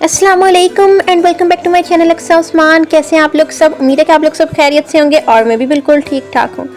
अस्सलामुअलैकुम and welcome back to my channel Aqsa Usman. कैसे हैं आप लोग सब? उम्मीद है कि आप लोग सब खैरियत से होंगे और मैं भी बिल्कुल ठीक ठाक हूँ।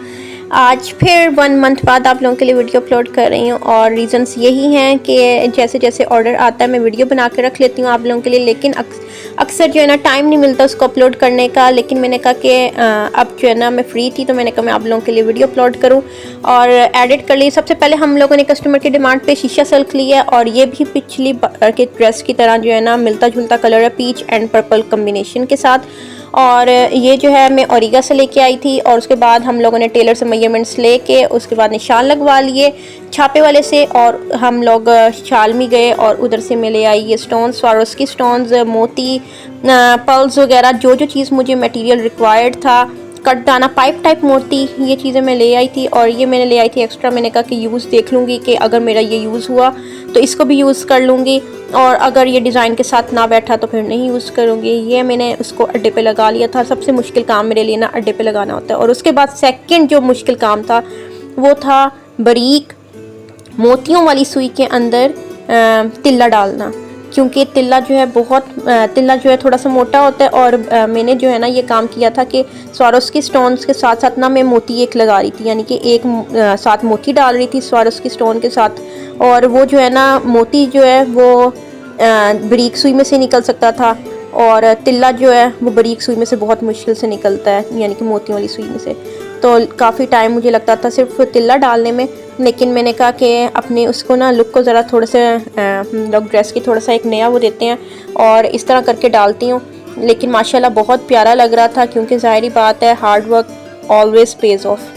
आज फिर 1 मंथ बाद आप लोगों के लिए वीडियो अपलोड कर रही हूँ और रीज़न्स यही हैं कि जैसे जैसे ऑर्डर आता है मैं वीडियो बना के रख लेती हूँ आप लोगों के लिए, लेकिन अक्सर जो है ना टाइम नहीं मिलता उसको अपलोड करने का। लेकिन मैंने कहा कि अब जो है ना मैं फ्री थी तो मैंने कहा मैं आप लोगों के लिए वीडियो अपलोड करूँ और एडिट कर ली। सबसे पहले हम लोगों ने कस्टमर की डिमांड पे शीशा सिल्क लिया और ये भी पिछली के ड्रेस की तरह जो है ना मिलता जुलता कलर है, पीच एंड पर्पल कम्बिनेशन के साथ। और ये जो है मैं ओरिगा से लेके आई थी और उसके बाद हम लोगों ने टेलर से मेजरमेंट्स लेके उसके बाद निशान लगवा लिए छापे वाले से और हम लोग शालमी गए और उधर से मैं ले आई ये स्टोन्स, स्वारोस्की स्टोन्स, मोती, पर्ल्स वगैरह, जो जो चीज़ मुझे मटेरियल रिक्वायर्ड था, कट दाना, पाइप टाइप मोती, ये चीज़ें मैं ले आई थी। और ये मैंने ले आई थी एक्स्ट्रा। मैंने कहा कि यूज़ देख लूँगी कि अगर मेरा ये यूज़ हुआ तो इसको भी यूज़ कर लूँगी और अगर ये डिज़ाइन के साथ ना बैठा तो फिर नहीं यूज़ करूँगी। ये मैंने उसको अड्डे पे लगा लिया था। सबसे मुश्किल काम मेरे लिए ना अड्डे पे लगाना होता है। और उसके बाद सेकंड जो मुश्किल काम था वो था बारीक मोतियों वाली सुई के अंदर तिल्ला डालना, क्योंकि तिल्ला जो है थोड़ा सा मोटा होता है। और मैंने जो है ना ये काम किया था कि स्वारोस्की स्टोन्स के साथ साथ ना मैं मोती एक लगा रही थी, यानी कि एक साथ मोती डाल रही थी स्वारोस्की स्टोन के साथ। और वो जो है ना मोती जो है वो बारीक सुई में से निकल सकता था और तिल्ला जो है वो बारीक सुई में से बहुत मुश्किल से निकलता है, यानी कि मोतियों वाली सुई में से। तो काफ़ी टाइम मुझे लगता था सिर्फ तिल्ला डालने में। लेकिन मैंने कहा कि अपने उसको ना लुक को ज़रा थोड़ा सा लोग ड्रेस की थोड़ा सा एक नया वो देते हैं और इस तरह करके डालती हूँ। लेकिन माशाल्लाह बहुत प्यारा लग रहा था, क्योंकि ज़ाहिरी बात है hard work always page of.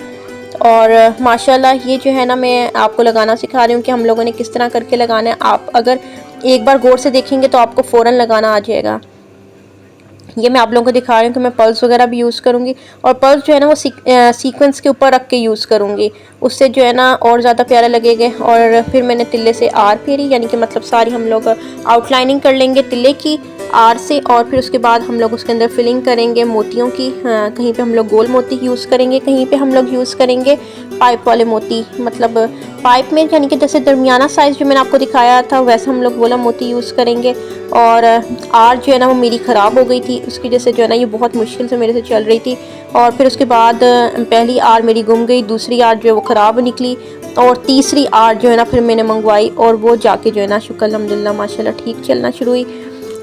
और माशाल्लाह ये जो है ना मैं आपको लगाना सिखा रही हूँ कि हम लोगों ने किस तरह करके लगाना है। आप अगर एक बार गौर से देखेंगे तो आपको फ़ौरन लगाना आ जाएगा। ये मैं आप लोगों को दिखा रही हूँ कि मैं पर्ल्स वगैरह भी यूज़ करूँगी और पर्ल्स जो है ना वो सीक्वेंस के ऊपर रख के यूज़ करूँगी, उससे जो है ना और ज़्यादा प्यारा लगेगा। और फिर मैंने तिल्ले से आर फेरी, यानी कि मतलब सारी हम लोग आउटलाइनिंग कर लेंगे तिल्ले की आर से। और फिर उसके बाद हम लोग उसके अंदर फिलिंग करेंगे मोतियों की। कहीं पे हम लोग गोल मोती यूज़ करेंगे, कहीं पे हम लोग यूज़ करेंगे पाइप वाले मोती, मतलब पाइप में यानी कि जैसे दरमियाना साइज़ जो मैंने आपको दिखाया था वैसा हम लोग गोला मोती यूज़ करेंगे। और आर जो है ना वो मेरी ख़राब हो गई थी, उसकी वजह से जो है ना ये बहुत मुश्किल से मेरे से चल रही थी। और फिर उसके बाद पहली आर मेरी गुम गई, दूसरी आर जो है वो ख़राब निकली और तीसरी आर जो है ना फिर मैंने मंगवाई और वो जाके जो है ना शुक्र अल्हम्दुलिल्लाह माशाल्लाह ठीक चलना शुरू हुई।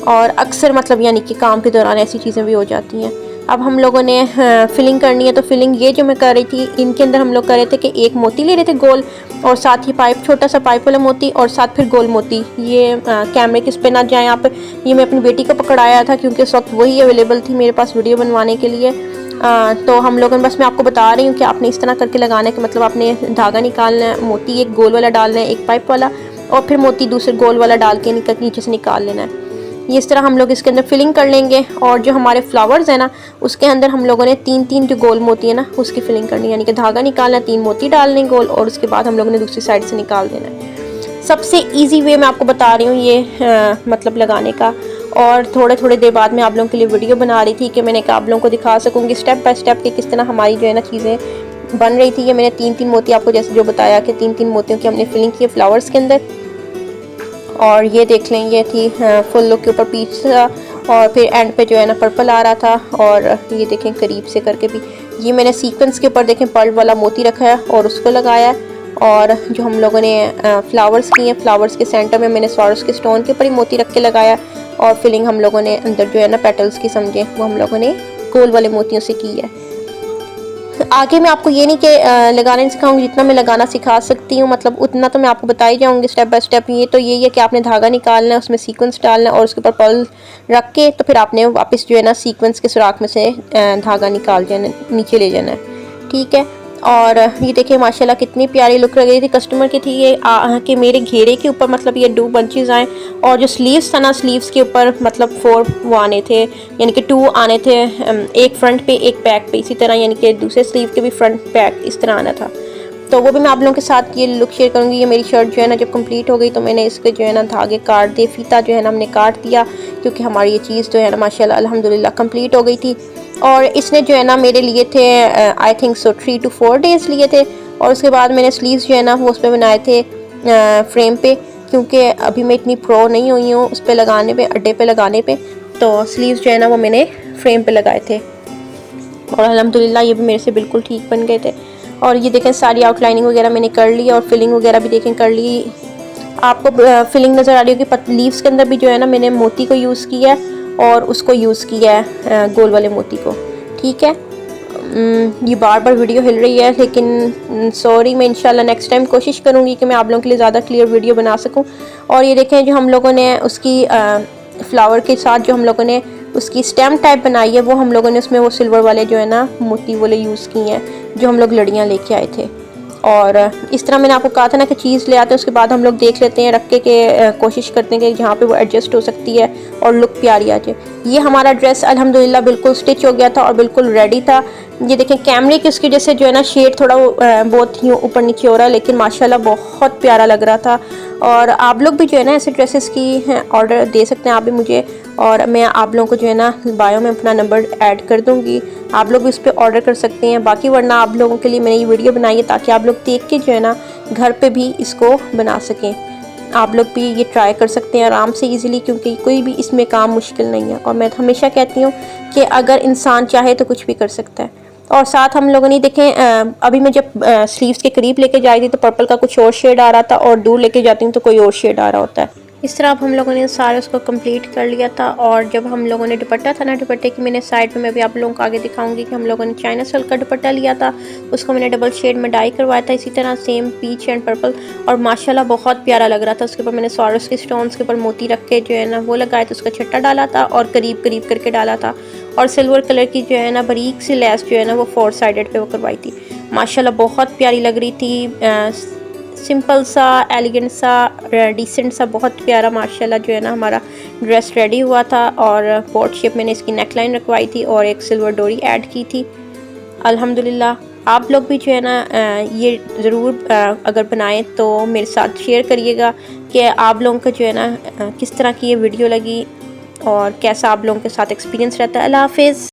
और अक्सर मतलब यानी कि काम के दौरान ऐसी चीज़ें भी हो जाती हैं। अब हम लोगों ने फिलिंग करनी है, तो फिलिंग ये जो मैं कर रही थी इनके अंदर हम लोग कर रहे थे कि एक मोती ले रहे थे गोल और साथ ही पाइप, छोटा सा पाइप वाला मोती और साथ फिर गोल मोती। ये कैमरे किस पे ना जाए आप, ये मैं अपनी बेटी को पकड़ाया था क्योंकि उस वक्त वही अवेलेबल थी मेरे पास वीडियो बनवाने के लिए। तो हम लोगों ने, बस मैं आपको बता रही हूँ कि आपने इस तरह करके लगाना है कि मतलब आपने धागा निकालना है, मोती एक गोल वाला डालना है, एक पाइप वाला, और फिर मोती दूसरे गोल वाला डाल के नीचे से निकाल लेना है। ये इस तरह हम लोग इसके अंदर फिलिंग कर लेंगे। और जो हमारे फ्लावर्स हैं ना उसके अंदर हम लोगों ने 3-3 जो गोल मोती है ना उसकी फिलिंग करनी है, यानी कि धागा निकालना, 3 मोती डालने गोल और उसके बाद हम लोगों ने दूसरी साइड से निकाल देना है। सबसे इजी वे मैं आपको बता रही हूँ ये मतलब लगाने का। और थोड़े थोड़े देर बाद मैं आप लोगों के लिए वीडियो बना रही थी कि मैंने कहा आप लोगों को दिखा सकूँगी स्टेप बाय स्टेप कि किस तरह हमारी जो है ना चीज़ें बन रही थी। ये मैंने 3-3 मोती आपको जैसे जो बताया कि 3-3 मोतियों की हमने फिलिंग की है फ्लावर्स के अंदर। और ये देख लें ये थी फुल लुक के ऊपर पीच था और फिर एंड पे जो है ना पर्पल आ रहा था। और ये देखें करीब से करके भी ये मैंने सीक्वेंस के ऊपर देखें पर्ल वाला मोती रखा है और उसको लगाया है। और जो हम लोगों ने फ्लावर्स किए हैं, फ्लावर्स के सेंटर में मैंने स्वारोस्की स्टोन के ऊपर ही मोती रख के लगाया। और फिलिंग हम लोगों ने अंदर जो है ना पेटल्स की समझे वो हम लोगों ने गोल वाले मोतियों से की है। आगे मैं आपको ये नहीं कि लगाना नहीं सिखाऊंगी, जितना मैं लगाना सिखा सकती हूँ मतलब उतना तो मैं आपको बता ही जाऊँगी स्टेप बाय स्टेप। ये तो यही है कि आपने धागा निकालना है, उसमें सीक्वेंस डालना है और उसके ऊपर पर्ल रख के तो फिर आपने वापस जो है ना सीक्वेंस के सुराख में से धागा निकाल जाना, नीचे ले जाना है, ठीक है। और ये देखिए माशाल्लाह कितनी प्यारी लुक लग रही थी। कस्टमर की थी ये कि मेरे घेरे के ऊपर मतलब ये 2 बंचेस आए और जो स्लीव्स था ना स्लीव्स के ऊपर मतलब 4 वो आने थे, यानी कि 2 आने थे, एक फ्रंट पे एक बैक पे, इसी तरह यानी कि दूसरे स्लीव के भी फ्रंट बैक इस तरह आना था। तो वो भी मैं आप लोगों के साथ ये लुक शेयर करूँगी। ये मेरी शर्ट जो है ना जब कंप्लीट हो गई तो मैंने इसके जो है ना धागे काट दिए, फीता जो है ना हमने काट दिया क्योंकि हमारी ये चीज़ जो है ना माशाल्लाह अल्हम्दुलिल्लाह कंप्लीट हो गई थी। और इसने जो है ना मेरे लिए थे I think so 3 to 4 days लिए थे। और उसके बाद मैंने स्लीव्स जो है ना वो उस पर बनाए थे फ्रेम पे। क्योंकि अभी मैं इतनी प्रो नहीं हुई हूँ उस पर लगाने पे, अड्डे पे लगाने पे। तो स्लीव्स जो है ना वो मैंने फ्रेम पे लगाए थे और अल्हम्दुलिल्लाह ये भी मेरे से बिल्कुल ठीक बन गए थे। और ये देखें सारी आउटलाइनिंग वगैरह मैंने कर ली और फिलिंग वगैरह भी देखें कर ली। आपको फिलिंग नज़र आ रही होगी। लीव्स के अंदर भी जो है ना मैंने मोती को यूज़ किया है और उसको यूज़ किया है गोल वाले मोती को। ठीक है, ये बार बार वीडियो हिल रही है लेकिन सॉरी, मैं इंशाल्लाह नेक्स्ट टाइम कोशिश करूँगी कि मैं आप लोगों के लिए ज़्यादा क्लियर वीडियो बना सकूँ। और ये देखें जो हम लोगों ने उसकी फ्लावर के साथ जो हम लोगों ने उसकी स्टेम टाइप बनाई है वो हम लोगों ने उसमें वो सिल्वर वाले जो है ना मोती वाले यूज़ किए हैं जो हम लोग लड़ियाँ लेके आए थे। और इस तरह मैंने आपको कहा था ना कि चीज़ ले आते हैं उसके बाद हम लोग देख लेते हैं रख के कोशिश करते हैं कि जहाँ पे वो एडजस्ट हो सकती है और लुक प्यारी आ जाए। ये हमारा ड्रेस अल्हम्दुलिल्लाह बिल्कुल स्टिच हो गया था और बिल्कुल रेडी था। ये देखें कैमरे की उसकी वजह से जो है ना शेड थोड़ा बहुत ही ऊपर नीचे हो रहा है, लेकिन माशाल्लाह बहुत प्यारा लग रहा था। और आप लोग भी जो है ना ऐसे ड्रेसेस की ऑर्डर दे सकते हैं आप भी मुझे, और मैं आप लोगों को जो है ना बायो में अपना नंबर ऐड कर दूँगी, आप लोग भी इस पर ऑर्डर कर सकते हैं। बाकी वरना आप लोगों के लिए मैंने ये वीडियो बनाई है ताकि आप लोग देख के जो है ना घर पे भी इसको बना सकें। आप लोग भी ये ट्राई कर सकते हैं आराम से इजीली, क्योंकि कोई भी इसमें काम मुश्किल नहीं है। और मैं हमेशा कहती हूँ कि अगर इंसान चाहे तो कुछ भी कर सकता है। और साथ हम लोगों ने देखें अभी मैं जब स्लीव्स के करीब लेके जा रही थी तो पर्पल का कुछ और शेड आ रहा था और दूर लेके जाती हूँ तो कोई और शेड आ रहा होता है। इस तरह अब हम लोगों ने सारे उसको कंप्लीट कर लिया था। और जब हम लोगों ने दुपट्टा था ना, दुपट्टे की मैंने साइड पे मैं भी आप लोगों को आगे दिखाऊंगी कि हम लोगों ने चाइना सिल्क का दुपट्टा लिया था, उसको मैंने डबल शेड में डाई करवाया था इसी तरह सेम पीच एंड पर्पल, और माशाल्लाह बहुत प्यारा लग रहा था। उसके ऊपर मैंने स्वारोस के स्टोन्स के ऊपर मोती रख के जो है ना वो लगाए थे, उसका छट्टा डाला था और करीब करीब करके डाला था। और सिल्वर कलर की जो है ना बारीक सी लेस जो है ना वो 4 साइडेड पे वो करवाई थी। माशाल्लाह बहुत प्यारी लग रही थी। सिंपल सा, एलिगेंट सा, डिसेंट सा, बहुत प्यारा माशाल्लाह जो है ना हमारा ड्रेस रेडी हुआ था। और पोर्ट शेप मैंने इसकी नेकलाइन रखवाई थी और एक सिल्वर डोरी ऐड की थी। अल्हम्दुलिल्लाह आप लोग भी जो है ना ये ज़रूर अगर बनाएं तो मेरे साथ शेयर करिएगा कि आप लोगों का जो है ना किस तरह की ये वीडियो लगी और कैसा आप लोगों के साथ एक्सपीरियंस रहता है। अल्लाह हाफिज़।